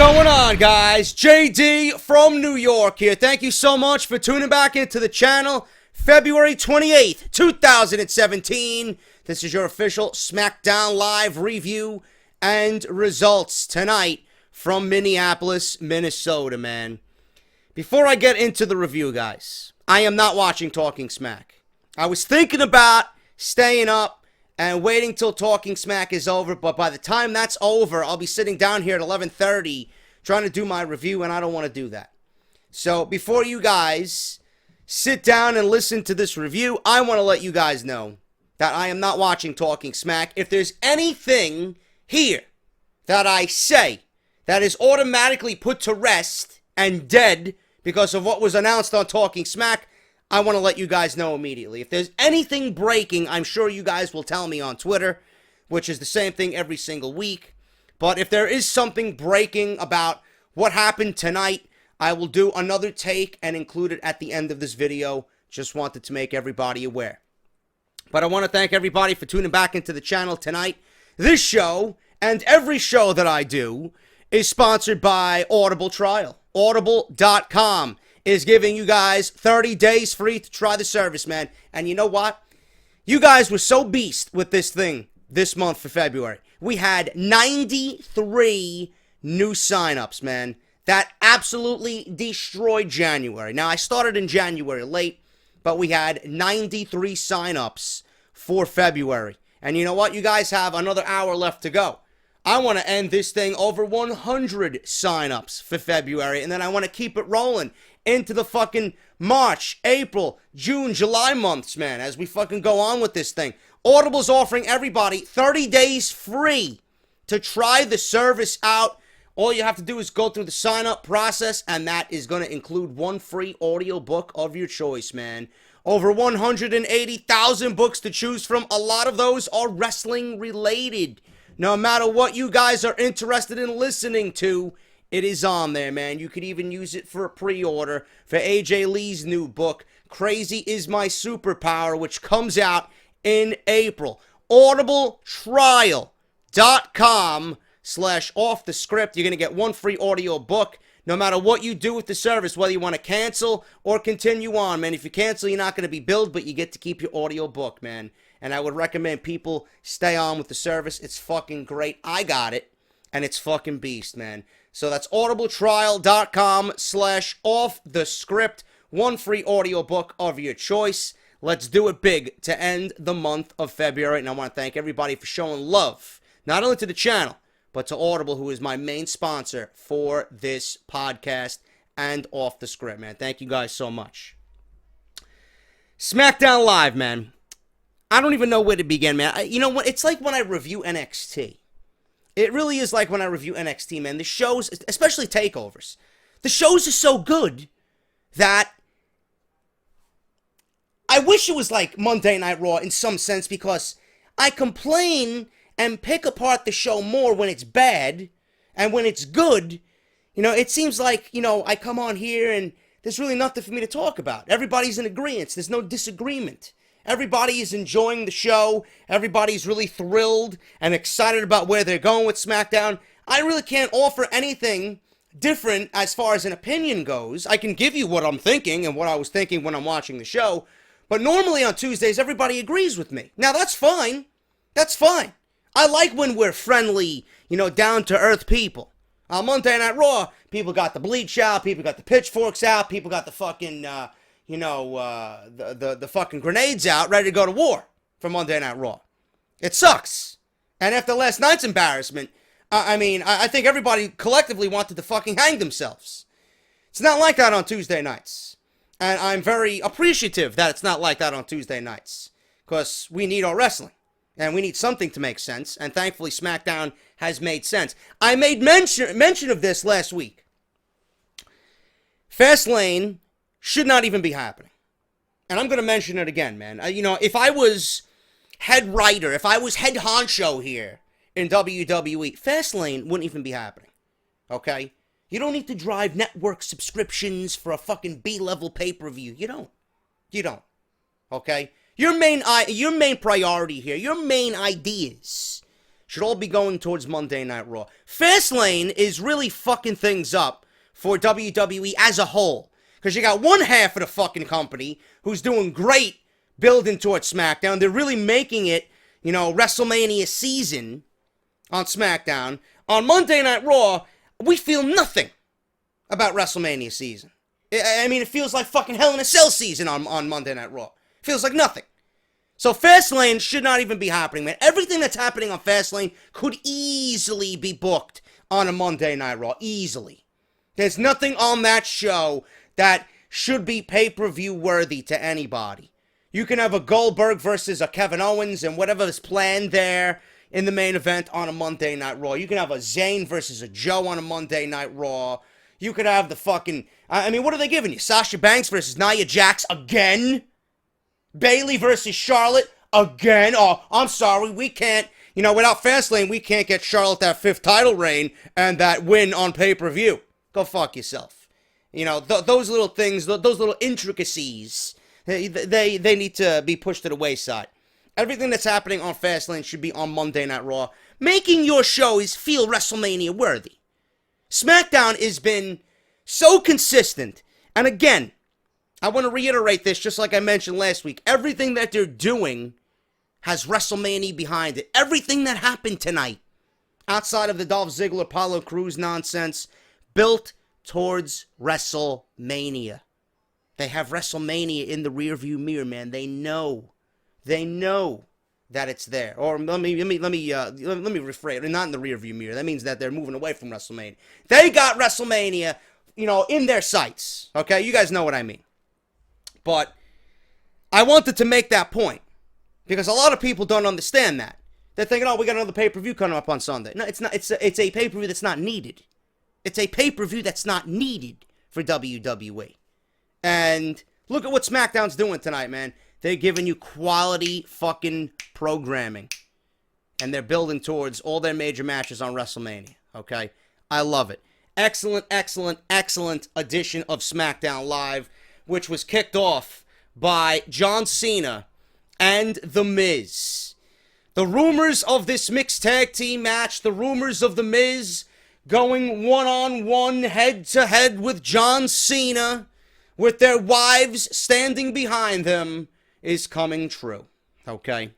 going on, guys? JD from New York here. Thank you so much for tuning back into the channel. February 28th, 2017. This is your official SmackDown Live review and results tonight from Minneapolis, Minnesota, man. Before I get into the review, guys, I am not watching Talking Smack. I was thinking about staying up and waiting till Talking Smack is over, but by the time that's over, I'll be sitting down here at 11:30 trying to do my review, and I don't want to do that. So before you guys sit down and listen to this review, I want to let you guys know that I am not watching Talking Smack. If there's anything here that I say that is automatically put to rest and dead because of what was announced on Talking Smack, I want to let you guys know immediately. If there's anything breaking, I'm sure you guys will tell me on Twitter, which is the same thing every single week. But if there is something breaking about what happened tonight, I will do another take and include it at the end of this video. Just wanted to make everybody aware. But I want to thank everybody for tuning back into the channel tonight. This show, and every show that I do, is sponsored by Audible Trial. Audible.com is giving you guys 30 days free to try the service, man. And you know what? You guys were so beast with this thing this month for February. We had 93 new signups, man. That absolutely destroyed January. Now, I started in January late, but we had 93 signups for February. And you know what? You guys have another hour left to go. I want to end this thing over 100 signups for February, and then I want to keep it rolling into the fucking March, April, June, July months, man, as we fucking go on with this thing. Audible's offering everybody 30 days free to try the service out. All you have to do is go through the sign-up process, and that is going to include one free audiobook of your choice, man. Over 180,000 books to choose from. A lot of those are wrestling-related. No matter what you guys are interested in listening to, it is on there, man. You could even use it for a pre-order for AJ Lee's new book, Crazy Is My Superpower, which comes out in April. audibletrial.com/offthescript. You're going to get one free audio book no matter what you do with the service, whether you want to cancel or continue on, man. If you cancel, you're not going to be billed, but you get to keep your audio book, man. And I would recommend people stay on with the service. It's fucking great. I got it, and it's fucking beast, man. So that's audibletrial.com/offthescript. One free audiobook of your choice. Let's do it big to end the month of February. And I want to thank everybody for showing love, not only to the channel, but to Audible, who is my main sponsor for this podcast and Off the Script, man. Thank you guys so much. SmackDown Live, man. I don't even know where to begin, man. You know what? It's like when I review NXT. It really is like when I review NXT, man. The shows, especially takeovers, the shows are so good that I wish it was like Monday Night Raw in some sense, because I complain and pick apart the show more when it's bad, and when it's good, you know, it seems like, you know, I come on here and there's really nothing for me to talk about. Everybody's in agreement. There's no disagreement. Everybody is enjoying the show. Everybody's really thrilled and excited about where they're going with SmackDown. I really can't offer anything different as far as an opinion goes. I can give you what I'm thinking and what I was thinking when I'm watching the show. But normally on Tuesdays, everybody agrees with me. Now, that's fine. That's fine. I like when we're friendly, you know, down-to-earth people. On Monday Night Raw, people got the bleach out, people got the pitchforks out, people got the fucking, the fucking grenades out, ready to go to war for Monday Night Raw. It sucks. And after last night's embarrassment, I think everybody collectively wanted to fucking hang themselves. It's not like that on Tuesday nights. And I'm very appreciative that it's not like that on Tuesday nights. Because we need our wrestling. And we need something to make sense. And thankfully, SmackDown has made sense. I made mention of this last week. Fastlane should not even be happening. And I'm going to mention it again, man. If I was head writer, if I was head honcho here in WWE, Fastlane wouldn't even be happening. Okay? You don't need to drive network subscriptions for a fucking B-level pay-per-view. You don't. Okay? Your main priority here, your main ideas should all be going towards Monday Night Raw. Fastlane is really fucking things up for WWE as a whole. Because you got one half of the fucking company who's doing great building towards SmackDown. They're really making it, you know, WrestleMania season on SmackDown. On Monday Night Raw, we feel nothing about WrestleMania season. I mean, it feels like fucking Hell in a Cell season on Monday Night Raw. It feels like nothing. So Fastlane should not even be happening, man. Everything that's happening on Fastlane could easily be booked on a Monday Night Raw. Easily. There's nothing on that show that should be pay-per-view worthy to anybody. You can have a Goldberg versus a Kevin Owens and whatever is planned there in the main event on a Monday Night Raw. You can have a Zayn versus a Joe on a Monday Night Raw. You could have the fucking... I mean, what are they giving you? Sasha Banks versus Nia Jax again? Bayley versus Charlotte again? Oh, I'm sorry, we can't... You know, without Fastlane, we can't get Charlotte that 5th title reign and that win on pay-per-view. Go fuck yourself. You know, those little things, those little intricacies, they need to be pushed to the wayside. Everything that's happening on Fastlane should be on Monday Night Raw, making your shows feel WrestleMania worthy. SmackDown has been so consistent, and again, I want to reiterate this just like I mentioned last week. Everything that they're doing has WrestleMania behind it. Everything that happened tonight, outside of the Dolph Ziggler, Apollo Cruz nonsense, built towards WrestleMania. They have WrestleMania in the rearview mirror, man. They know that it's there. Or let me rephrase. Not in the rearview mirror. That means that they're moving away from WrestleMania. They got WrestleMania, you know, in their sights. Okay, you guys know what I mean. But I wanted to make that point because a lot of people don't understand that. They're thinking, "Oh, we got another pay-per-view coming up on Sunday." No, it's not. It's a pay-per-view that's not needed. It's a pay-per-view that's not needed for WWE. And look at what SmackDown's doing tonight, man. They're giving you quality fucking programming. And they're building towards all their major matches on WrestleMania. Okay? I love it. Excellent, excellent, excellent edition of SmackDown Live, which was kicked off by John Cena and The Miz. The rumors of this mixed tag team match, the rumors of The Miz going one-on-one, head-to-head with John Cena, with their wives standing behind them, is coming true. Okay?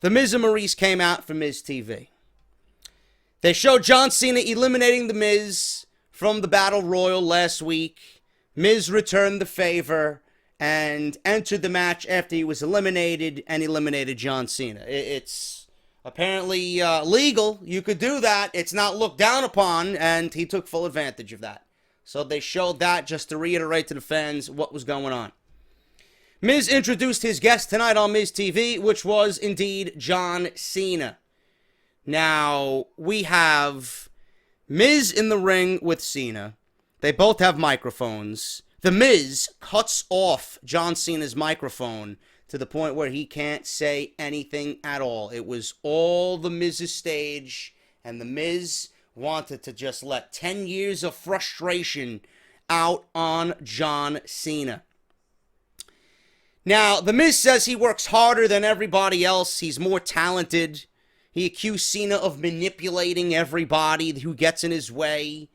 The Miz and Maryse came out for Miz TV. They showed John Cena eliminating The Miz from the Battle Royal last week. Miz returned the favor and entered the match after he was eliminated and eliminated John Cena. It's apparently legal. You could do that. It's not looked down upon, and he took full advantage of that. So they showed that just to reiterate to the fans what was going on. Miz introduced his guest tonight on Miz TV, which was indeed John Cena. Now, we have Miz in the ring with Cena. They both have microphones. The Miz cuts off John Cena's microphone to the point where he can't say anything at all. It was all the Miz's stage, and the Miz wanted to just let 10 years of frustration out on John Cena. Now, The Miz says he works harder than everybody else. He's more talented. He accused Cena of manipulating everybody who gets in his way.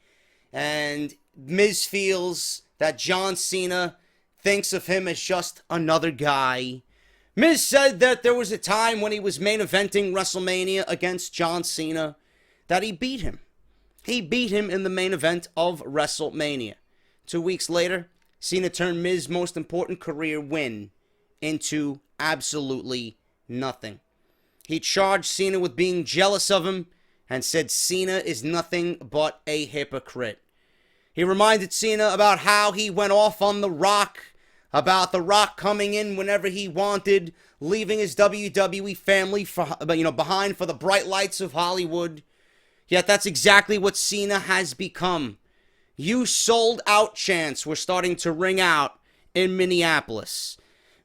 And Miz feels that John Cena thinks of him as just another guy. Miz said that there was a time when he was main eventing WrestleMania against John Cena that he beat him. He beat him in the main event of WrestleMania. 2 weeks later, Cena turned Miz's most important career win into absolutely nothing. He charged Cena with being jealous of him and said Cena is nothing but a hypocrite. He reminded Cena about how he went off on The Rock, about The Rock coming in whenever he wanted, leaving his WWE family behind for the bright lights of Hollywood. Yet that's exactly what Cena has become. You sold out chants were starting to ring out in Minneapolis.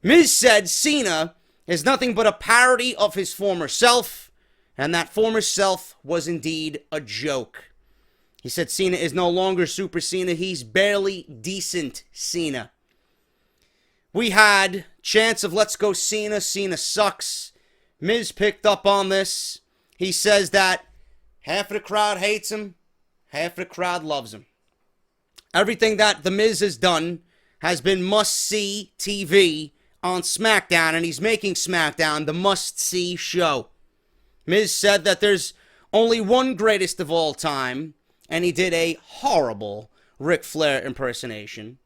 Miz said Cena is nothing but a parody of his former self, and that former self was indeed a joke. He said Cena is no longer Super Cena, he's barely decent Cena. We had chants of let's go Cena, Cena sucks. Miz picked up on this. He says that half of the crowd hates him, half of the crowd loves him. Everything that The Miz has done has been must-see TV on SmackDown, and he's making SmackDown the must-see show. Miz said that there's only one greatest of all time, and he did a horrible Ric Flair impersonation.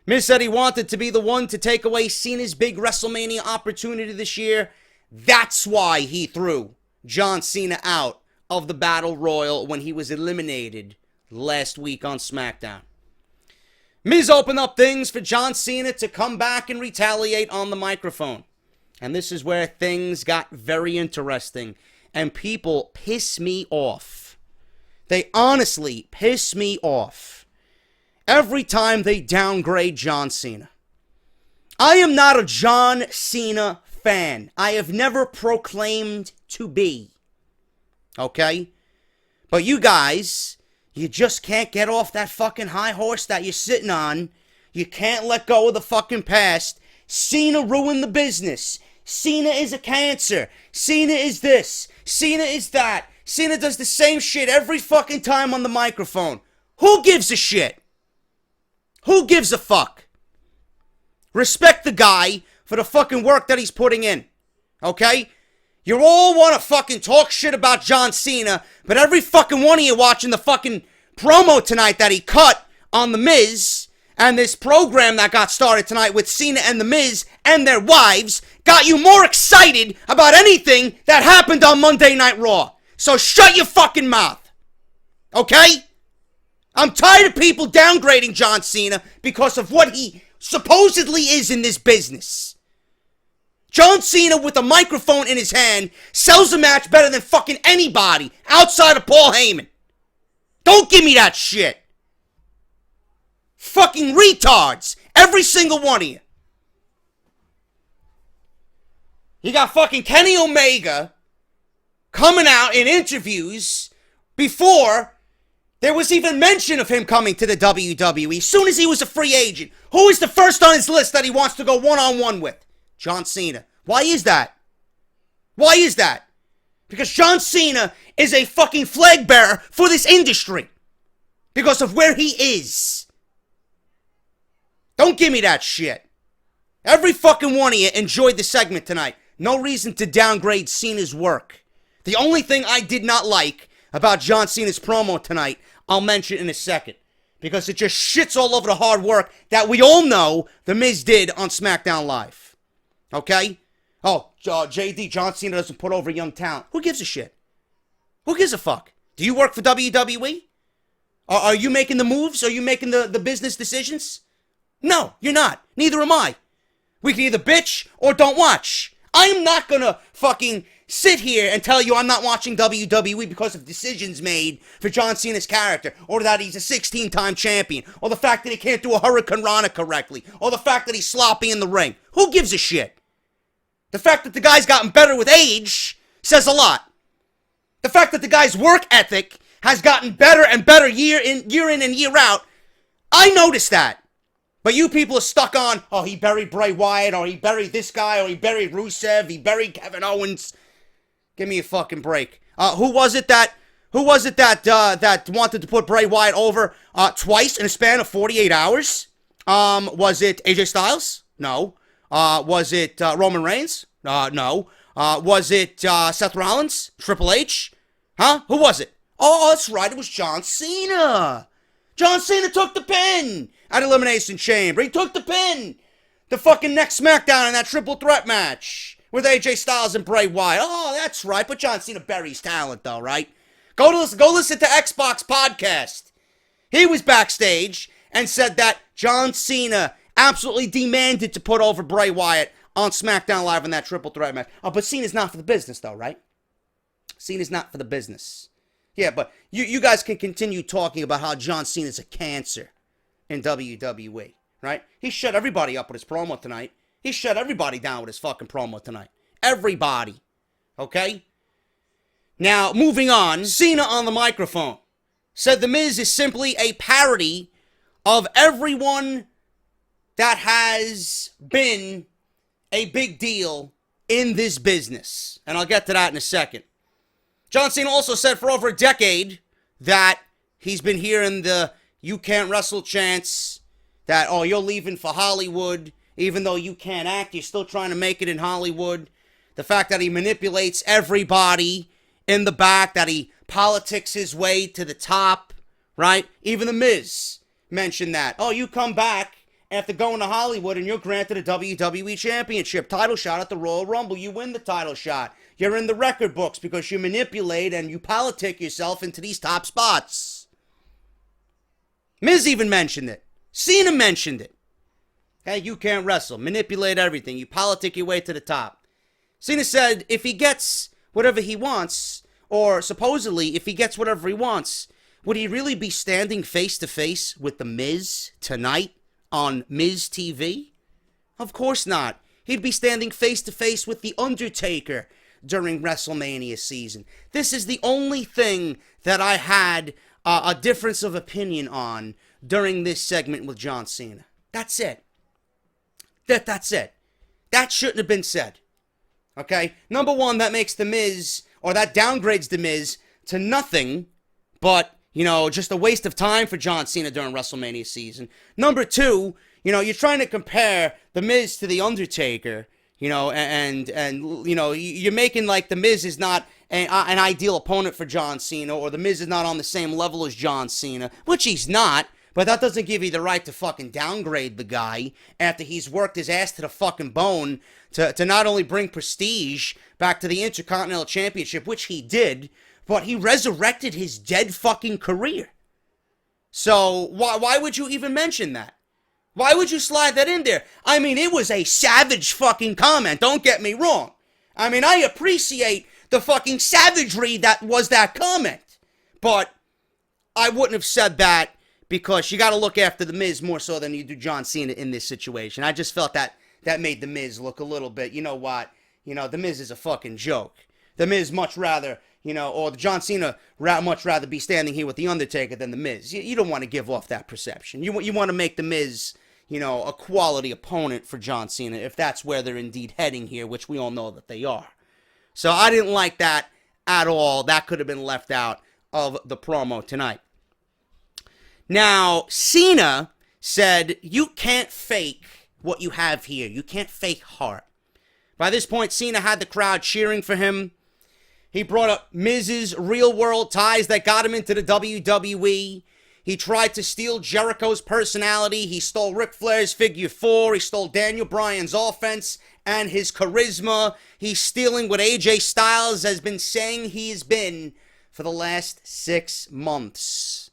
Miz said he wanted to be the one to take away Cena's big WrestleMania opportunity this year. That's why he threw John Cena out of the Battle Royal when he was eliminated last week on SmackDown. Miz opened up things for John Cena to come back and retaliate on the microphone. And this is where things got very interesting. And people piss me off. They honestly piss me off every time they downgrade John Cena. I am not a John Cena fan. I have never proclaimed to be. Okay? But you guys, you just can't get off that fucking high horse that you're sitting on. You can't let go of the fucking past. Cena ruined the business. Cena is a cancer. Cena is this. Cena is that. Cena does the same shit every fucking time on the microphone. Who gives a shit? Who gives a fuck? Respect the guy for the fucking work that he's putting in. Okay? You all want to fucking talk shit about John Cena, but every fucking one of you watching the fucking promo tonight that he cut on The Miz, and this program that got started tonight with Cena and The Miz and their wives, got you more excited about anything that happened on Monday Night Raw. So shut your fucking mouth. Okay? I'm tired of people downgrading John Cena because of what he supposedly is in this business. John Cena, with a microphone in his hand, sells a match better than fucking anybody outside of Paul Heyman. Don't give me that shit. Fucking retards. Every single one of you. You got fucking Kenny Omega coming out in interviews before there was even mention of him coming to the WWE. As soon as he was a free agent, who is the first on his list that he wants to go one-on-one with? John Cena. Why is that? Why is that? Because John Cena is a fucking flag bearer for this industry. Because of where he is. Don't give me that shit. Every fucking one of you enjoyed the segment tonight. No reason to downgrade Cena's work. The only thing I did not like about John Cena's promo tonight, I'll mention in a second. Because it just shits all over the hard work that we all know The Miz did on SmackDown Live. Okay? Oh, JD, John Cena doesn't put over young talent. Who gives a shit? Who gives a fuck? Do you work for WWE? Are you making the moves? Are you making the business decisions? No, you're not. Neither am I. We can either bitch or don't watch. I'm not gonna fucking sit here and tell you I'm not watching WWE because of decisions made for John Cena's character, or that he's a 16-time champion, or the fact that he can't do a Hurricane Rana correctly, or the fact that he's sloppy in the ring. Who gives a shit? The fact that the guy's gotten better with age says a lot. The fact that the guy's work ethic has gotten better and better year in and year out, I noticed that. But you people are stuck on, oh, he buried Bray Wyatt, or he buried this guy, or he buried Rusev, he buried Kevin Owens. Give me a fucking break. Who was it that wanted to put Bray Wyatt over twice in a span of 48 hours? Was it AJ Styles? No. Was it Roman Reigns? No. Was it Seth Rollins? Triple H? Huh? Who was it? Oh, that's right. It was John Cena. John Cena took the pin at Elimination Chamber. He took the pin. The fucking next SmackDown in that triple threat match with AJ Styles and Bray Wyatt. Oh, that's right. But John Cena buries talent, though, right? Go listen to Xbox podcast. He was backstage and said that John Cena absolutely demanded to put over Bray Wyatt on SmackDown Live in that triple threat match. Oh, but Cena's not for the business, though, right? Cena's not for the business. Yeah, but you guys can continue talking about how John Cena's a cancer in WWE, right? He shut everybody up with his promo tonight. He shut everybody down with his fucking promo tonight. Everybody. Okay? Now, moving on, Cena on the microphone said The Miz is simply a parody of everyone that has been a big deal in this business. And I'll get to that in a second. John Cena also said for over a decade that he's been hearing the "you can't wrestle" chants, that, oh, you're leaving for Hollywood, even though you can't act, you're still trying to make it in Hollywood. The fact that he manipulates everybody in the back, that he politics his way to the top, right? Even The Miz mentioned that. Oh, you come back after going to Hollywood and you're granted a WWE Championship title shot at the Royal Rumble. You win the title shot. You're in the record books because you manipulate and you politic yourself into these top spots. Miz even mentioned it. Cena mentioned it. Hey, you can't wrestle. Manipulate everything. You politic your way to the top. Cena said if he gets whatever he wants, or supposedly if he gets whatever he wants, would he really be standing face to face with The Miz tonight on Miz TV? Of course not. He'd be standing face to face with The Undertaker during WrestleMania season. This is the only thing that I had a difference of opinion on during this segment with John Cena. That's it. That's it. That shouldn't have been said. Okay? Number one, that makes The Miz, or that downgrades The Miz to nothing but, just a waste of time for John Cena during WrestleMania season. Number two, you're trying to compare The Miz to The Undertaker, and you're making like The Miz is not an ideal opponent for John Cena, or The Miz is not on the same level as John Cena, which he's not. But that doesn't give you the right to fucking downgrade the guy after he's worked his ass to the fucking bone to not only bring prestige back to the Intercontinental Championship, which he did, but he resurrected his dead fucking career. So why would you even mention that? Why would you slide that in there? I mean, it was a savage fucking comment, don't get me wrong. I mean, I appreciate the fucking savagery that was that comment. But I wouldn't have said that, because you got to look after The Miz more so than you do John Cena in this situation. I just felt that made The Miz look a little bit, you know what? The Miz is a fucking joke. The Miz much rather, or John Cena much rather be standing here with The Undertaker than The Miz. You don't want to give off that perception. You want to make The Miz, a quality opponent for John Cena, if that's where they're indeed heading here, which we all know that they are. So I didn't like that at all. That could have been left out of the promo tonight. Now, Cena said, you can't fake what you have here. You can't fake heart. By this point, Cena had the crowd cheering for him. He brought up Miz's real-world ties that got him into the WWE. He tried to steal Jericho's personality. He stole Ric Flair's figure 4. He stole Daniel Bryan's offense and his charisma. He's stealing what AJ Styles has been saying he's been for the last 6 months.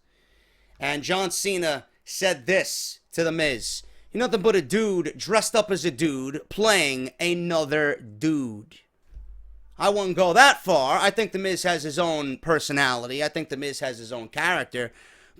And John Cena said this to The Miz: "You're nothing but a dude dressed up as a dude playing another dude." I wouldn't go that far. I think The Miz has his own personality. I think The Miz has his own character.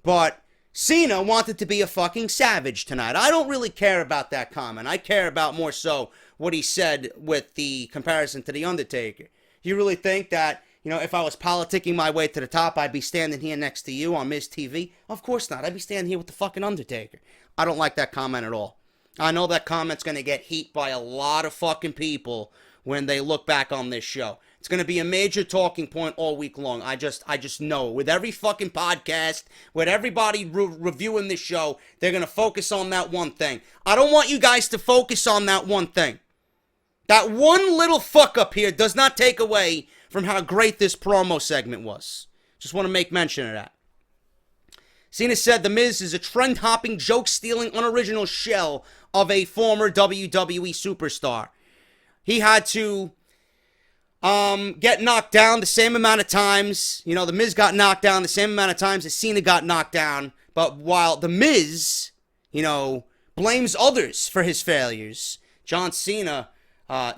But Cena wanted to be a fucking savage tonight. I don't really care about that comment. I care about more so what he said with the comparison to The Undertaker. You really think that, if I was politicking my way to the top, I'd be standing here next to you on Miz TV? Of course not. I'd be standing here with the fucking Undertaker. I don't like that comment at all. I know that comment's going to get heat by a lot of fucking people when they look back on this show. It's going to be a major talking point all week long. I just know. With every fucking podcast, with everybody reviewing this show, they're going to focus on that one thing. I don't want you guys to focus on that one thing. That one little fuck up here does not take away from how great this promo segment was. Just want to make mention of that. Cena said The Miz is a trend-hopping, joke-stealing, unoriginal shell of a former WWE superstar. He had to get knocked down the same amount of times. The Miz got knocked down the same amount of times as Cena got knocked down. But while The Miz, blames others for his failures, John Cena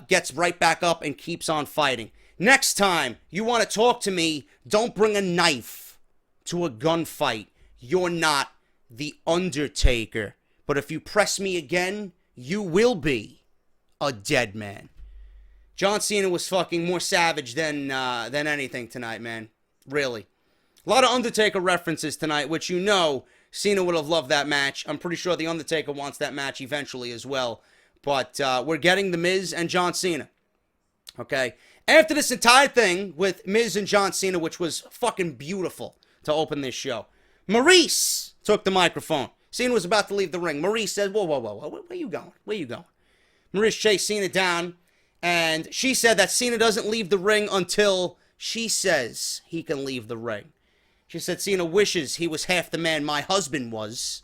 gets right back up and keeps on fighting. Next time you want to talk to me, don't bring a knife to a gunfight. You're not The Undertaker. But if you press me again, you will be a dead man. John Cena was fucking more savage than anything tonight, man. Really. A lot of Undertaker references tonight, which Cena would have loved that match. I'm pretty sure The Undertaker wants that match eventually as well. But we're getting The Miz and John Cena. Okay? After this entire thing with Miz and John Cena, which was fucking beautiful to open this show, Maryse took the microphone. Cena was about to leave the ring. Maryse said, whoa, where you going? Where you going? Maryse chased Cena down, and she said that Cena doesn't leave the ring until she says he can leave the ring. She said Cena wishes he was half the man my husband was.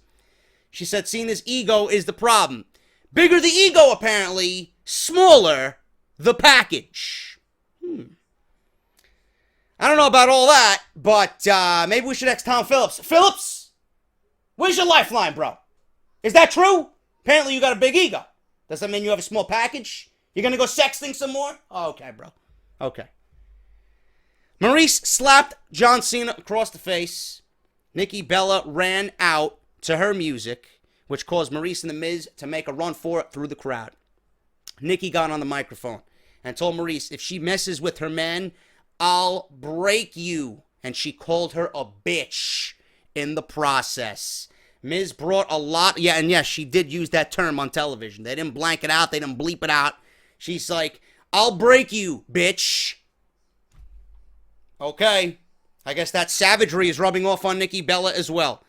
She said Cena's ego is the problem. Bigger the ego, apparently. Smaller the package. I don't know about all that, but maybe we should ask Tom Phillips. Phillips, where's your lifeline, bro? Is that true? Apparently you got a big ego. Does that mean you have a small package? You're going to go sexting some more? Oh, okay, bro. Okay. Maryse slapped John Cena across the face. Nikki Bella ran out to her music, which caused Maryse and The Miz to make a run for it through the crowd. Nikki got on the microphone and told Maryse, if she messes with her man, I'll break you. And she called her a bitch in the process. Miz brought a lot. Yeah, and yes, she did use that term on television. They didn't blank it out. They didn't bleep it out. She's like, I'll break you, bitch. Okay. I guess that savagery is rubbing off on Nikki Bella as well.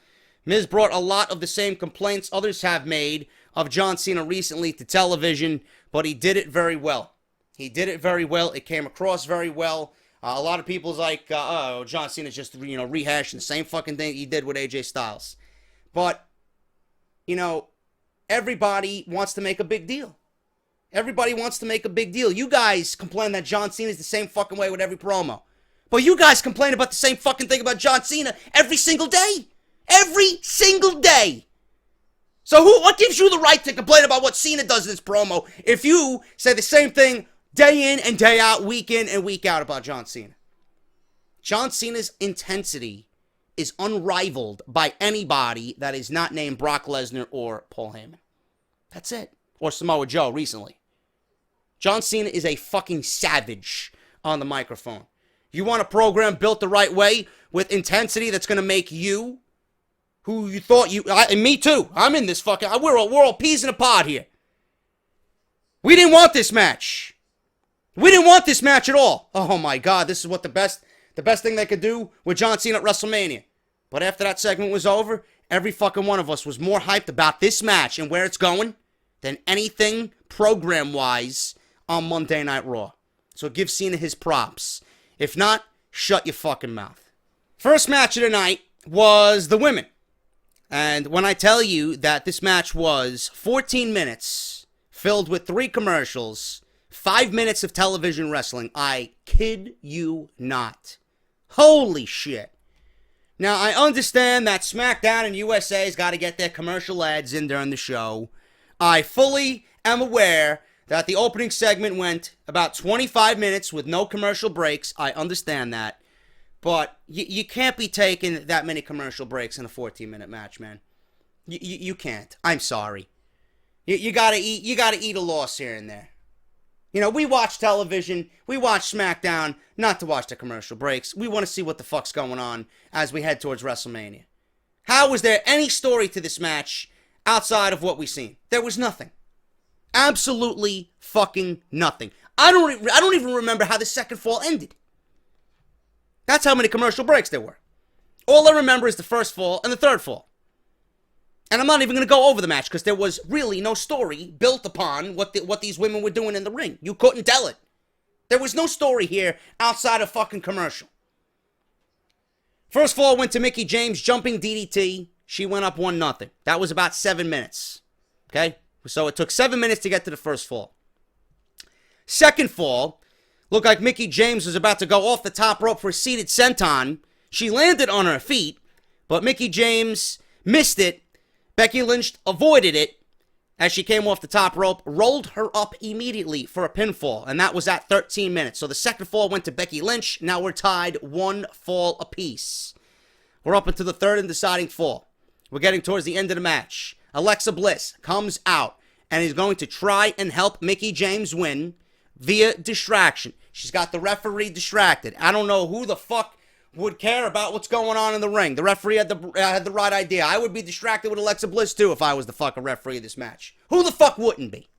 Miz brought a lot of the same complaints others have made of John Cena recently to television, but he did it very well. He did it very well. It came across very well. A lot of people's like, oh, John Cena's just, rehashing the same fucking thing he did with AJ Styles. But, everybody wants to make a big deal. Everybody wants to make a big deal. You guys complain that John Cena's the same fucking way with every promo. But you guys complain about the same fucking thing about John Cena every single day. Every single day. So what gives you the right to complain about what Cena does in this promo if you say the same thing day in and day out, week in and week out about John Cena? John Cena's intensity is unrivaled by anybody that is not named Brock Lesnar or Paul Heyman. That's it. Or Samoa Joe recently. John Cena is a fucking savage on the microphone. You want a program built the right way with intensity that's going to make you who you thought and me too. I'm in this fucking, we're all peas in a pod here. We didn't want this match. We didn't want this match at all. Oh my God, this is what the best thing they could do with John Cena at WrestleMania. But after that segment was over, every fucking one of us was more hyped about this match and where it's going than anything program-wise on Monday Night Raw. So give Cena his props. If not, shut your fucking mouth. First match of the night was the women. And when I tell you that this match was 14 minutes, filled with 3 commercials, 5 minutes of television wrestling, I kid you not. Holy shit. Now, I understand that SmackDown and USA's got to get their commercial ads in during the show. I fully am aware that the opening segment went about 25 minutes with no commercial breaks. I understand that. But you can't be taking that many commercial breaks in a 14-minute match, man. You can't. I'm sorry. You gotta eat a loss here and there. We watch television, we watch SmackDown, not to watch the commercial breaks. We want to see what the fuck's going on as we head towards WrestleMania. How was there any story to this match outside of what we've seen? There was nothing. Absolutely fucking nothing. I don't even remember how the second fall ended. That's how many commercial breaks there were. All I remember is the first fall and the third fall. And I'm not even going to go over the match because there was really no story built upon what these women were doing in the ring. You couldn't tell it. There was no story here outside of fucking commercial. First fall went to Mickie James jumping DDT. She went up 1-0. That was about 7 minutes. Okay? So it took 7 minutes to get to the first fall. Second fall looked like Mickie James was about to go off the top rope for a seated senton. She landed on her feet, but Mickie James missed it. Becky Lynch avoided it as she came off the top rope, rolled her up immediately for a pinfall, and that was at 13 minutes. So the second fall went to Becky Lynch. Now we're tied 1 fall apiece. We're up into the third and deciding fall. We're getting towards the end of the match. Alexa Bliss comes out and is going to try and help Mickie James win via distraction. She's got the referee distracted. I don't know who the fuck would care about what's going on in the ring. The referee had the right idea. I would be distracted with Alexa Bliss too if I was the fucking referee of this match. Who the fuck wouldn't be?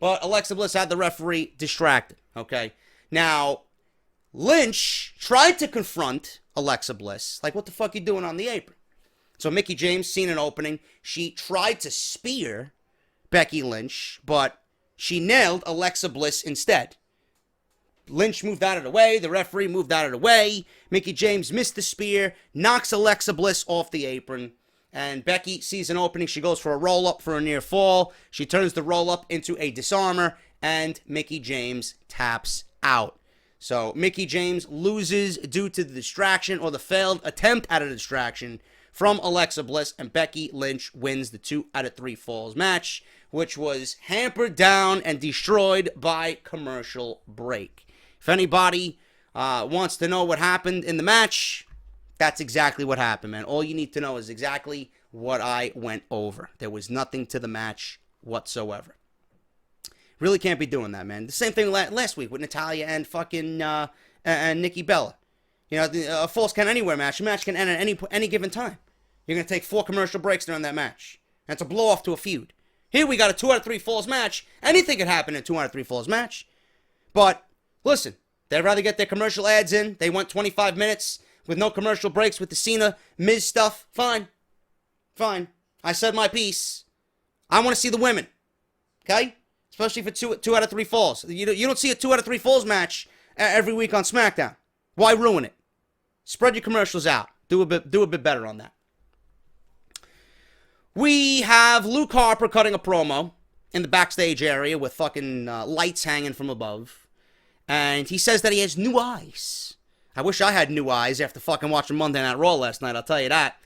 But Alexa Bliss had the referee distracted, okay? Now, Lynch tried to confront Alexa Bliss. Like, what the fuck you doing on the apron? So Mickie James seen an opening. She tried to spear Becky Lynch, but she nailed Alexa Bliss instead. Lynch moved out of the way. The referee moved out of the way. Mickie James missed the spear, knocks Alexa Bliss off the apron. And Becky sees an opening. She goes for a roll-up for a near fall. She turns the roll-up into a disarmer, and Mickie James taps out. So Mickie James loses due to the distraction or the failed attempt at a distraction from Alexa Bliss, and Becky Lynch wins the 2 out of 3 falls match, which was hampered down and destroyed by commercial break. If anybody wants to know what happened in the match, that's exactly what happened, man. All you need to know is exactly what I went over. There was nothing to the match whatsoever. Really can't be doing that, man. The same thing last week with Natalya and fucking and Nikki Bella. You know, a falls count anywhere match. A match can end at any given time. You're going to take 4 commercial breaks during that match. And it's a blow off to a feud. Here we got a 2 out of 3 falls match. Anything could happen in a 2 out of 3 falls match. But, listen, they'd rather get their commercial ads in. They went 25 minutes with no commercial breaks with the Cena, Miz stuff. Fine. Fine. I said my piece. I want to see the women. Okay? Especially for 2 out of 3 falls. You don't see a 2 out of 3 falls match every week on SmackDown. Why ruin it? Spread your commercials out. Do a bit better on that. We have Luke Harper cutting a promo in the backstage area with fucking lights hanging from above. And he says that he has new eyes. I wish I had new eyes after fucking watching Monday Night Raw last night, I'll tell you that.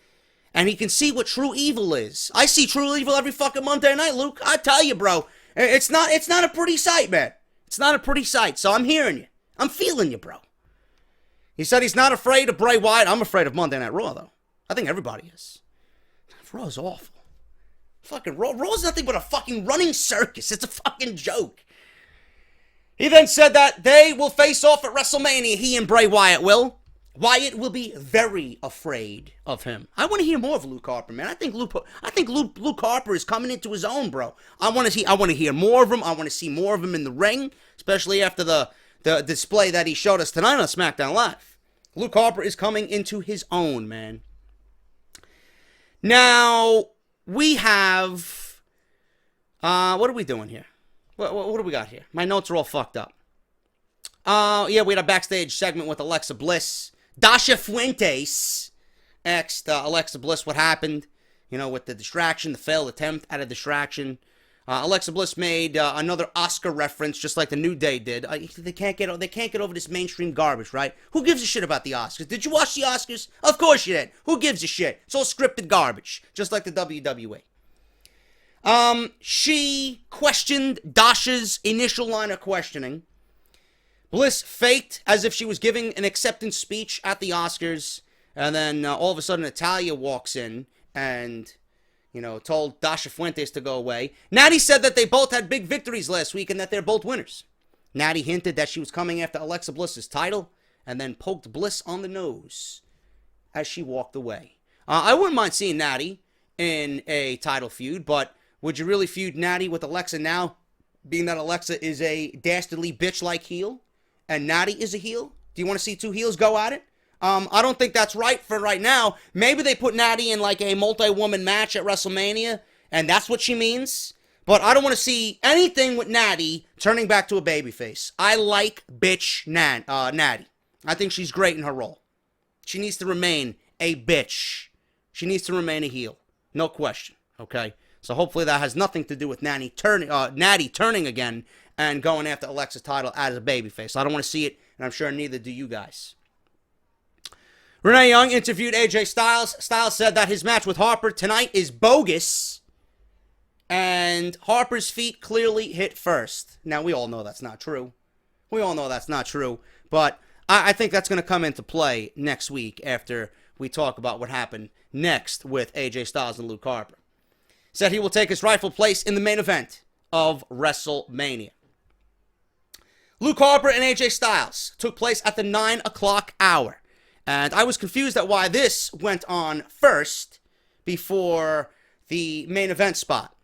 And he can see what true evil is. I see true evil every fucking Monday night, Luke. I tell you, bro. It's not a pretty sight, man. It's not a pretty sight, so I'm hearing you. I'm feeling you, bro. He said he's not afraid of Bray Wyatt. I'm afraid of Monday Night Raw, though. I think everybody is. Raw's awful. Fucking Raw's nothing but a fucking running circus. It's a fucking joke. He then said that they will face off at WrestleMania. He and Bray Wyatt will. Wyatt will be very afraid of him. I want to hear more of Luke Harper, man. I think Luke Harper is coming into his own, bro. I want to hear more of him. I want to see more of him in the ring, especially after the display that he showed us tonight on SmackDown Live. Luke Harper is coming into his own, man. Now, we have... what are we doing here? What do we got here? My notes are all fucked up. Yeah, we had a backstage segment with Alexa Bliss. Dasha Fuentes asked Alexa Bliss what happened, you know, with the distraction, the failed attempt at a distraction. Alexa Bliss made another Oscar reference, just like the New Day did. They can't get over this mainstream garbage, right? Who gives a shit about the Oscars? Did you watch the Oscars? Of course you did. Who gives a shit? It's all scripted garbage, just like the WWE. She questioned Dasha's initial line of questioning. Bliss faked as if she was giving an acceptance speech at the Oscars, and then all of a sudden Natalya walks in and, you know, told Dasha Fuentes to go away. Natty said that they both had big victories last week and that they're both winners. Natty hinted that she was coming after Alexa Bliss's title, and then poked Bliss on the nose as she walked away. I wouldn't mind seeing Natty in a title feud, but would you really feud Natty with Alexa now, being that Alexa is a dastardly bitch-like heel, and Natty is a heel? Do you want to see 2 heels go at it? I don't think that's right for right now. Maybe they put Natty in like a multi-woman match at WrestleMania, and that's what she means. But I don't want to see anything with Natty turning back to a babyface. I like bitch Natty. I think she's great in her role. She needs to remain a bitch. She needs to remain a heel. No question, okay? So hopefully that has nothing to do with Natty turning again and going after Alexa's title as a babyface. I don't want to see it, and I'm sure neither do you guys. Renee Young interviewed AJ Styles. Styles said that his match with Harper tonight is bogus, and Harper's feet clearly hit first. Now, we all know that's not true. But I think that's going to come into play next week after we talk about what happened next with AJ Styles and Luke Harper. Said he will take his rightful place in the main event of WrestleMania. Luke Harper and AJ Styles took place at the 9 o'clock hour. And I was confused at why this went on first before the main event spot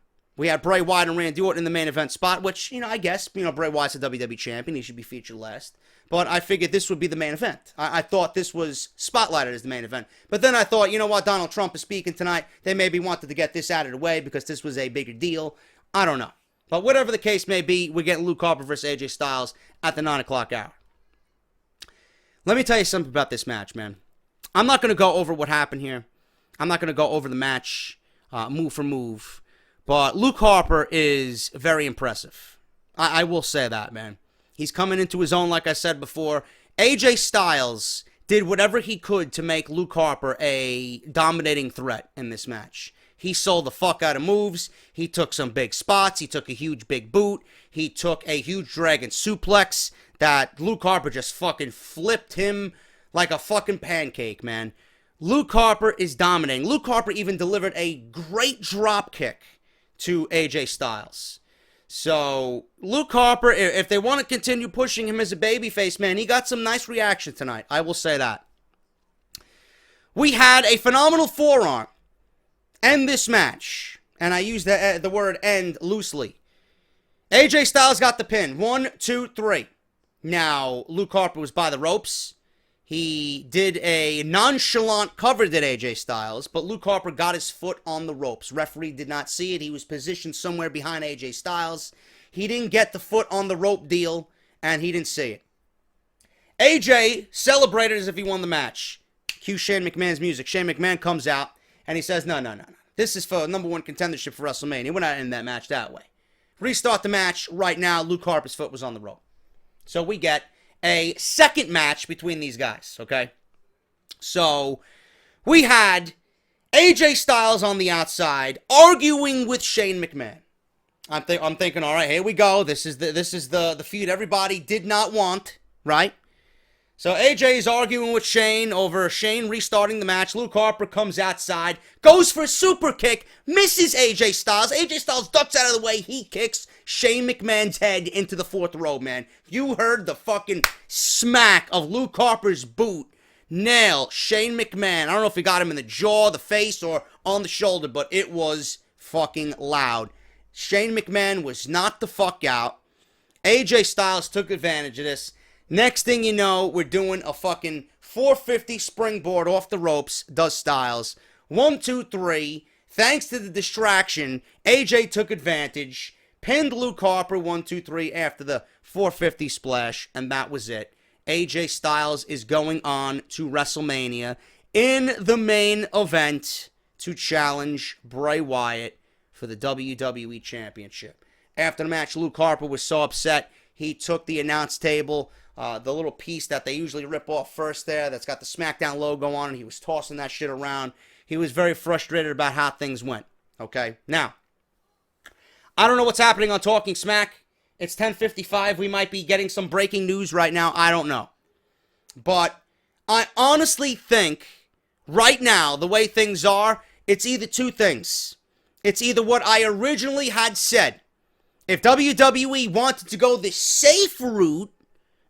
We had Bray Wyatt and Randy Orton in the main event spot, which, I guess, Bray Wyatt's a WWE champion. He should be featured last. But I figured this would be the main event. I thought this was spotlighted as the main event. But then I thought, you know what, Donald Trump is speaking tonight. They maybe wanted to get this out of the way because this was a bigger deal. I don't know. But whatever the case may be, we're getting Luke Harper versus AJ Styles at the 9 o'clock hour. Let me tell you something about this match, man. I'm not going to go over what happened here. I'm not going to go over the match move for move. But Luke Harper is very impressive. I will say that, man. He's coming into his own, like I said before. AJ Styles did whatever he could to make Luke Harper a dominating threat in this match. He sold the fuck out of moves. He took some big spots. He took a huge big boot. He took a huge dragon suplex that Luke Harper just fucking flipped him like a fucking pancake, man. Luke Harper is dominating. Luke Harper even delivered a great drop kick to AJ Styles. So, Luke Harper, if they want to continue pushing him as a babyface, man, he got some nice reaction tonight. I will say that. We had a phenomenal forearm end this match. And I use the word end loosely. AJ Styles got the pin. 1, 2, 3. Now, Luke Harper was by the ropes. He did a nonchalant cover to AJ Styles, but Luke Harper got his foot on the ropes. Referee did not see it. He was positioned somewhere behind AJ Styles. He didn't get the foot on the rope deal, and he didn't see it. AJ celebrated as if he won the match. Cue Shane McMahon's music. Shane McMahon comes out, and he says, no. This is for number one contendership for WrestleMania. We're not ending that match that way. Restart the match right now. Luke Harper's foot was on the rope. So we get a second match between these guys, okay? So, we had AJ Styles on the outside arguing with Shane McMahon. I'm thinking, all right, here we go. This is the feud everybody did not want, right? So AJ is arguing with Shane over Shane restarting the match. Luke Harper comes outside, goes for a super kick, misses AJ Styles. AJ Styles ducks out of the way. He kicks Shane McMahon's head into the fourth row, man. You heard the fucking smack of Luke Harper's boot nail Shane McMahon. I don't know if he got him in the jaw, the face, or on the shoulder, but it was fucking loud. Shane McMahon was knocked the fuck out. AJ Styles took advantage of this. Next thing you know, we're doing a fucking 450 springboard off the ropes, does Styles. 1, 2, 3. Thanks to the distraction, AJ took advantage, pinned Luke Harper 1, 2, 3 after the 450 splash, and that was it. AJ Styles is going on to WrestleMania in the main event to challenge Bray Wyatt for the WWE Championship. After the match, Luke Harper was so upset, he took the announce table, the little piece that they usually rip off first there that's got the Smackdown logo on it. He was tossing that shit around. He was very frustrated about how things went. Okay? Now, I don't know what's happening on Talking Smack. It's 10:55. We might be getting some breaking news right now. I don't know. But I honestly think right now, the way things are, it's either two things. It's either what I originally had said. If WWE wanted to go the safe route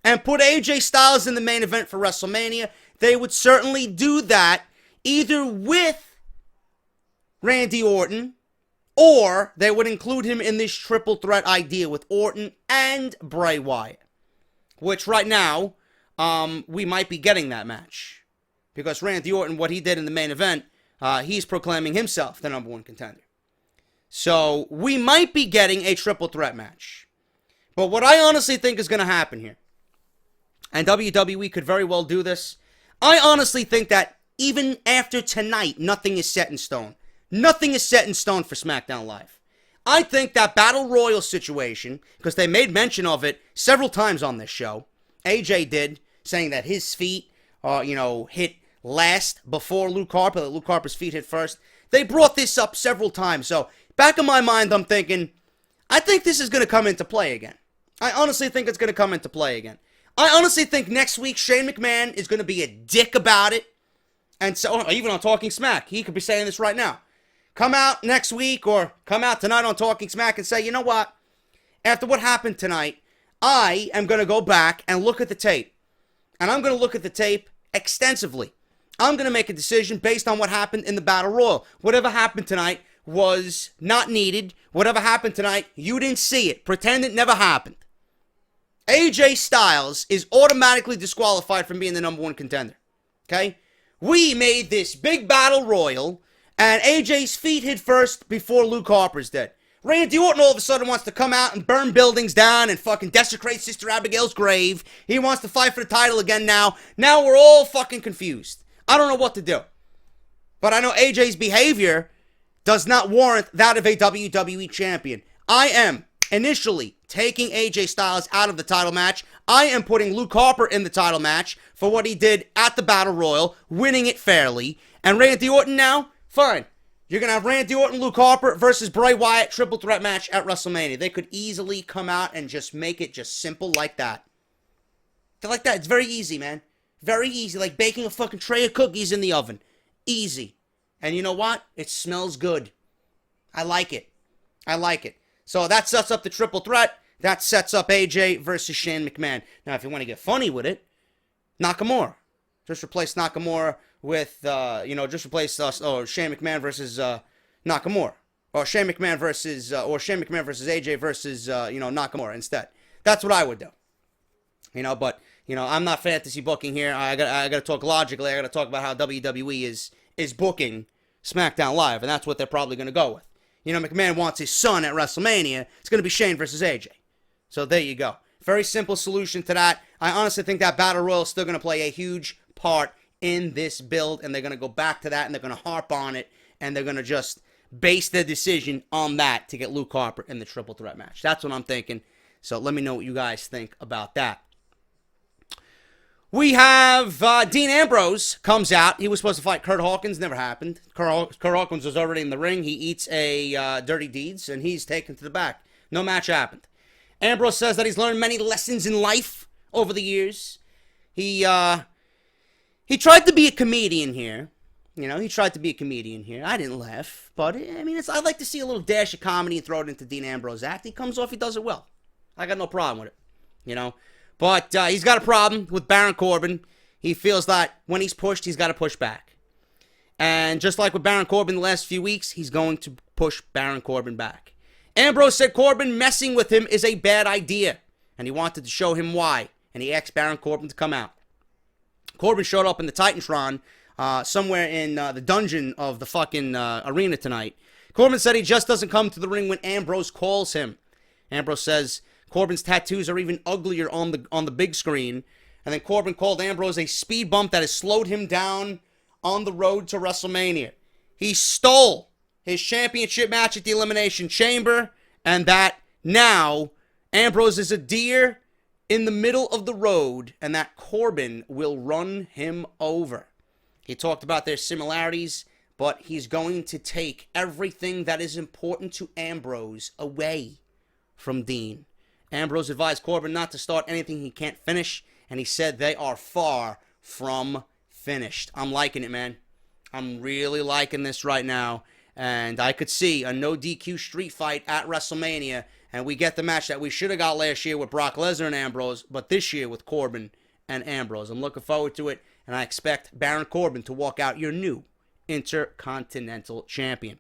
and put AJ Styles in the main event for WrestleMania, they would certainly do that either with Randy Orton, or they would include him in this triple threat idea with Orton and Bray Wyatt. Which right now, we might be getting that match. Because Randy Orton, what he did in the main event, he's proclaiming himself the number one contender. So, we might be getting a triple threat match. But what I honestly think is going to happen here, and WWE could very well do this, I honestly think that even after tonight, nothing is set in stone. Nothing is set in stone for SmackDown Live. I think that Battle Royal situation, because they made mention of it several times on this show, AJ did, saying that his feet, hit last before Luke Harper, that Luke Harper's feet hit first. They brought this up several times, so back in my mind, I'm thinking, I think this is going to come into play again. I honestly think it's going to come into play again. I honestly think next week Shane McMahon is going to be a dick about it. And so, even on Talking Smack, he could be saying this right now. Come out next week or come out tonight on Talking Smack and say, you know what? After what happened tonight, I am going to go back and look at the tape. And I'm going to look at the tape extensively. I'm going to make a decision based on what happened in the Battle Royal. Whatever happened tonight was not needed. Whatever happened tonight, you didn't see it. Pretend it never happened. AJ Styles is automatically disqualified from being the number one contender. Okay? We made this big battle royal, and AJ's feet hit first before Luke Harper's did. Randy Orton all of a sudden wants to come out and burn buildings down and fucking desecrate Sister Abigail's grave. He wants to fight for the title again now. Now we're all fucking confused. I don't know what to do. But I know AJ's behavior does not warrant that of a WWE champion. I am initially taking AJ Styles out of the title match. I am putting Luke Harper in the title match for what he did at the Battle Royal, winning it fairly. And Randy Orton now, fine. You're going to have Randy Orton, Luke Harper versus Bray Wyatt triple threat match at WrestleMania. They could easily come out and just make it just simple like that. Like that. It's very easy, man. Very easy. Like baking a fucking tray of cookies in the oven. Easy. And you know what? It smells good. I like it. I like it. So that sets up the triple threat. That sets up AJ versus Shane McMahon. Now, if you want to get funny with it, Nakamura. Just replace Nakamura with, just replace Shane McMahon versus Nakamura. Or Shane McMahon versus AJ versus, Nakamura instead. That's what I would do. But, I'm not fantasy booking here. I got to talk logically. I got to talk about how WWE is booking SmackDown Live, and that's what they're probably going to go with. McMahon wants his son at WrestleMania. It's going to be Shane versus AJ. So there you go. Very simple solution to that. I honestly think that Battle Royal is still going to play a huge part in this build, and they're going to go back to that, and they're going to harp on it, and they're going to just base their decision on that to get Luke Harper in the triple threat match. That's what I'm thinking. So let me know what you guys think about that. We have Dean Ambrose comes out. He was supposed to fight Kurt Hawkins. Never happened. Kurt Hawkins was already in the ring. He eats a Dirty Deeds, and he's taken to the back. No match happened. Ambrose says that he's learned many lessons in life over the years. He tried to be a comedian here. He tried to be a comedian here. I didn't laugh, but I'd like to see a little dash of comedy and throw it into Dean Ambrose's act. He comes off, he does it well. I got no problem with it, But he's got a problem with Baron Corbin. He feels that when he's pushed, he's got to push back. And just like with Baron Corbin the last few weeks, he's going to push Baron Corbin back. Ambrose said Corbin messing with him is a bad idea, and he wanted to show him why, and he asked Baron Corbin to come out. Corbin showed up in the Titantron, somewhere in the dungeon of the fucking arena tonight. Corbin said he just doesn't come to the ring when Ambrose calls him. Ambrose says Corbin's tattoos are even uglier on the big screen. And then Corbin called Ambrose a speed bump that has slowed him down on the road to WrestleMania. He stole his championship match at the Elimination Chamber, and that now Ambrose is a deer in the middle of the road, and that Corbin will run him over. He talked about their similarities, but he's going to take everything that is important to Ambrose away from Dean. Ambrose advised Corbin not to start anything he can't finish, and he said they are far from finished. I'm liking it, man. I'm really liking this right now, and I could see a no DQ street fight at WrestleMania, and we get the match that we should have got last year with Brock Lesnar and Ambrose, but this year with Corbin and Ambrose. I'm looking forward to it, and I expect Baron Corbin to walk out your new Intercontinental Champion.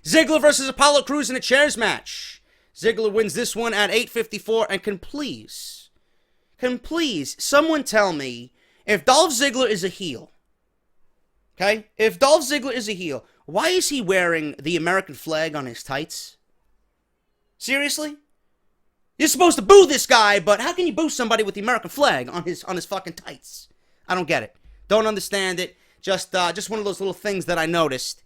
Ziggler versus Apollo Crews in a chairs match. Ziggler wins this one at 8:54, and can please someone tell me if Dolph Ziggler is a heel, okay? If Dolph Ziggler is a heel, why is he wearing the American flag on his tights? Seriously? You're supposed to boo this guy, but how can you boo somebody with the American flag on his fucking tights? I don't get it. Don't understand it. Just one of those little things that I noticed.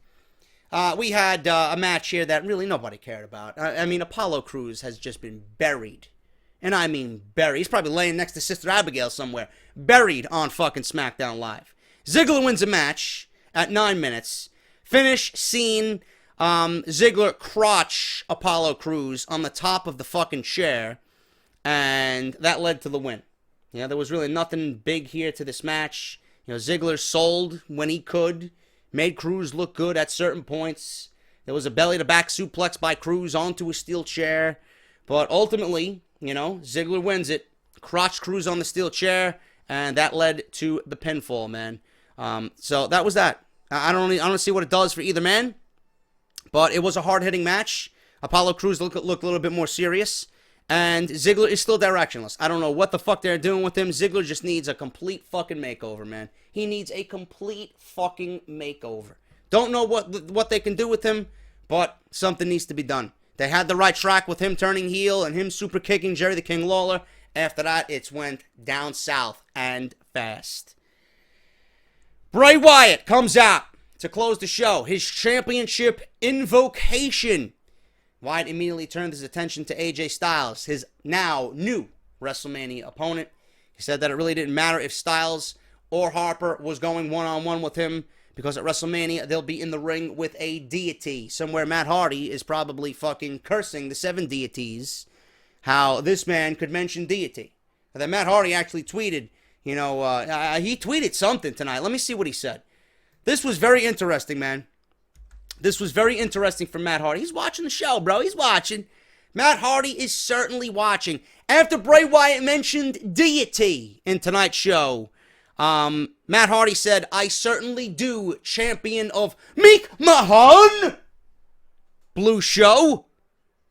We had a match here that really nobody cared about. I mean, Apollo Crews has just been buried. And I mean buried. He's probably laying next to Sister Abigail somewhere. Buried on fucking SmackDown Live. Ziggler wins a match at 9 minutes. Finish scene. Ziggler crotch Apollo Crews on the top of the fucking chair. And that led to the win. There was really nothing big here to this match. Ziggler sold when he could. Made Cruz look good at certain points. There was a belly-to-back suplex by Cruz onto a steel chair. But ultimately, Ziggler wins it. Crotch Cruz on the steel chair. And that led to the pinfall, man. So that was that. I don't see what it does for either man. But it was a hard-hitting match. Apollo Crews looked a little bit more serious. And Ziggler is still directionless. I don't know what the fuck they're doing with him. Ziggler just needs a complete fucking makeover, man. He needs a complete fucking makeover. Don't know what they can do with him, but something needs to be done. They had the right track with him turning heel and him super kicking Jerry the King Lawler. After that, it's went down south and fast. Bray Wyatt comes out to close the show. His championship invocation. Wyatt immediately turned his attention to AJ Styles, his now new WrestleMania opponent. He said that it really didn't matter if Styles or Harper was going one-on-one with him, because at WrestleMania, they'll be in the ring with a deity. Somewhere Matt Hardy is probably fucking cursing the 7 deities, how this man could mention deity. And then Matt Hardy actually tweeted, he tweeted something tonight. Let me see what he said. This was very interesting, man. This was very interesting for Matt Hardy. He's watching the show, bro. He's watching. Matt Hardy is certainly watching. After Bray Wyatt mentioned deity in tonight's show, Matt Hardy said, "I certainly do, champion of McMahon. Blue Show.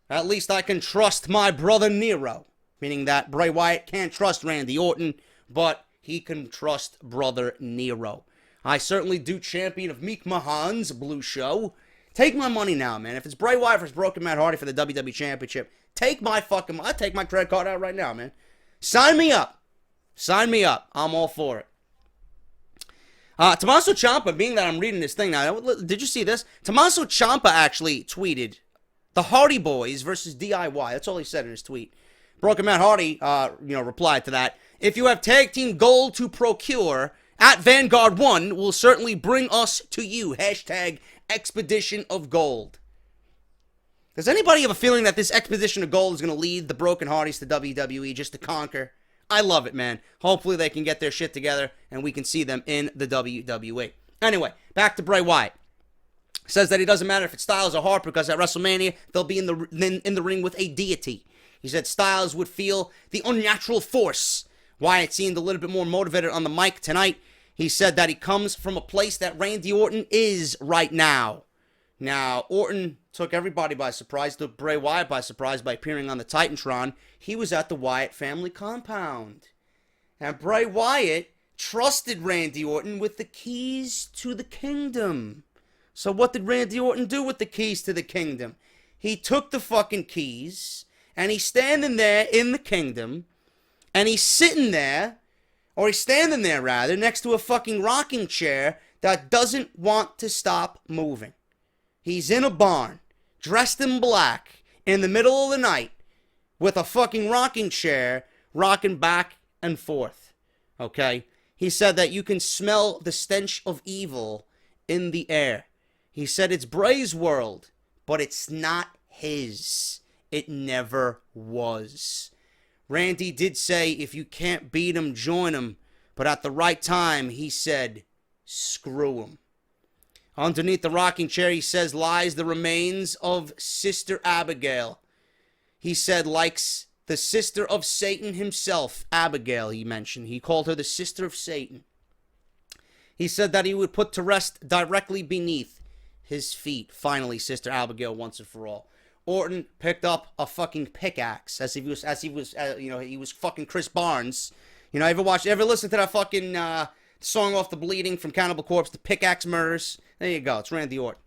At least I can trust my brother Nero." Meaning that Bray Wyatt can't trust Randy Orton, but he can trust brother Nero. I certainly do, champion of McMahon's Blue Show. Take my money now, man. If it's Bray Wyatt versus Broken Matt Hardy for the WWE Championship, I'll take my credit card out right now, man. Sign me up. Sign me up. I'm all for it. Tommaso Ciampa, being that I'm reading this thing now, did you see this? Tommaso Ciampa actually tweeted, "The Hardy Boys versus DIY." That's all he said in his tweet. Broken Matt Hardy, replied to that. "If you have tag team gold to procure, at Vanguard 1 will certainly bring us to you. Hashtag Expedition of Gold." Does anybody have a feeling that this Expedition of Gold is going to lead the Broken Hardys to WWE just to conquer? I love it, man. Hopefully they can get their shit together and we can see them in the WWE. Anyway, back to Bray Wyatt. Says that it doesn't matter if it's Styles or Harper, because at WrestleMania they'll be in the ring with a deity. He said Styles would feel the unnatural force. Wyatt seemed a little bit more motivated on the mic tonight. He said that he comes from a place that Randy Orton is right now. Now, Orton took everybody by surprise, took Bray Wyatt by surprise by appearing on the Titantron. He was at the Wyatt family compound. And Bray Wyatt trusted Randy Orton with the keys to the kingdom. So what did Randy Orton do with the keys to the kingdom? He took the fucking keys, and he's standing there in the kingdom, and he's standing there next to a fucking rocking chair that doesn't want to stop moving. He's in a barn, dressed in black, in the middle of the night, with a fucking rocking chair, rocking back and forth. Okay? He said that you can smell the stench of evil in the air. He said it's Bray's world, but it's not his. It never was. Randy did say, if you can't beat him, join him. But at the right time, he said, screw him. Underneath the rocking chair, he says, lies the remains of Sister Abigail. He said, likes the sister of Satan himself, Abigail, he mentioned. He called her the sister of Satan. He said that he would put to rest directly beneath his feet. Finally, Sister Abigail, once and for all. Orton picked up a fucking pickaxe he was fucking Chris Barnes. You know, ever listen to that fucking song off the Bleeding from Cannibal Corpse, The Pickaxe Murders? There you go, it's Randy Orton.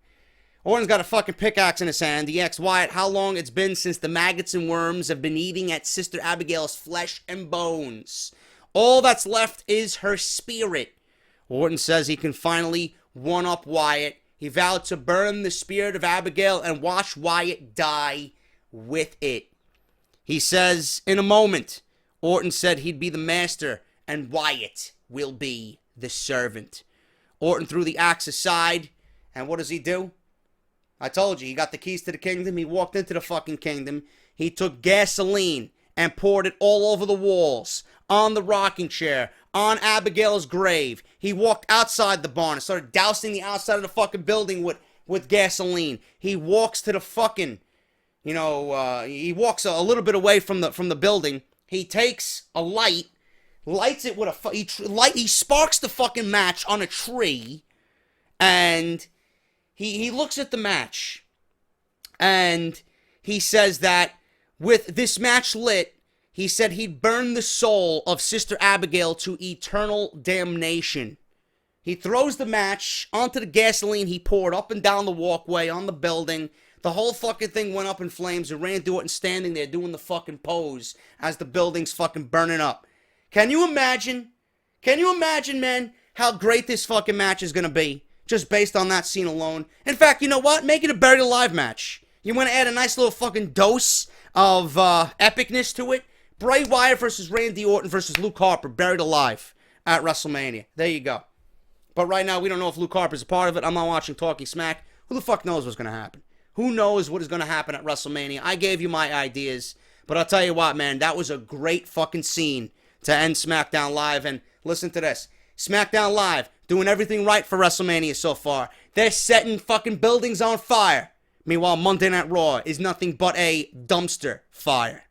Orton's got a fucking pickaxe in his hand. He asks Wyatt how long it's been since the maggots and worms have been eating at Sister Abigail's flesh and bones. All that's left is her spirit. Orton says he can finally one-up Wyatt. He vowed to burn the spirit of Abigail and watch Wyatt die with it. He says, in a moment, Orton said he'd be the master and Wyatt will be the servant. Orton threw the axe aside, and what does he do? I told you, he got the keys to the kingdom. He walked into the fucking kingdom. He took gasoline and poured it all over the walls, on the rocking chair, on Abigail's grave. He walked outside the barn and started dousing the outside of the fucking building with gasoline. He walks to the fucking, he walks a little bit away from the building. He takes a light, lights it with he sparks the fucking match on a tree, and he looks at the match, And he says that with this match lit, he said he'd burn the soul of Sister Abigail to eternal damnation. He throws the match onto the gasoline he poured up and down the walkway on the building. The whole fucking thing went up in flames, and Randy Orton standing there doing the fucking pose as the building's fucking burning up. Can you imagine? Can you imagine, man, how great this fucking match is going to be just based on that scene alone? In fact, you know what? Make it a Buried Alive match. You want to add a nice little fucking dose of epicness to it? Bray Wyatt versus Randy Orton versus Luke Harper, Buried Alive at WrestleMania. There you go. But right now, we don't know if Luke Harper's a part of it. I'm not watching Talking Smack. Who the fuck knows what's going to happen? Who knows what is going to happen at WrestleMania? I gave you my ideas. But I'll tell you what, man. That was a great fucking scene to end SmackDown Live. And listen to this. SmackDown Live doing everything right for WrestleMania so far. They're setting fucking buildings on fire. Meanwhile, Monday Night Raw is nothing but a dumpster fire.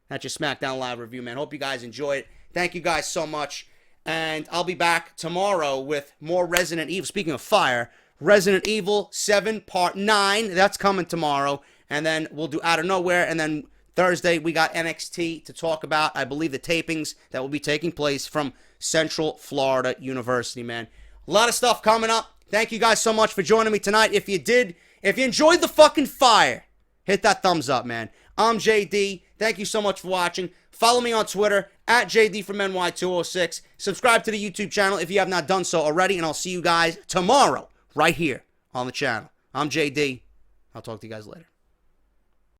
That's your SmackDown Live review, man. Hope you guys enjoyed it. Thank you guys so much. And I'll be back tomorrow with more Resident Evil. Speaking of fire, Resident Evil 7 Part 9. That's coming tomorrow. And then we'll do Out of Nowhere. And then Thursday, we got NXT to talk about, I believe, the tapings that will be taking place from Central Florida University, man. A lot of stuff coming up. Thank you guys so much for joining me tonight. If you enjoyed the fucking fire, hit that thumbs up, man. I'm JD. Thank you so much for watching. Follow me on Twitter, at JD from NY206. Subscribe to the YouTube channel if you have not done so already, and I'll see you guys tomorrow right here on the channel. I'm JD. I'll talk to you guys later.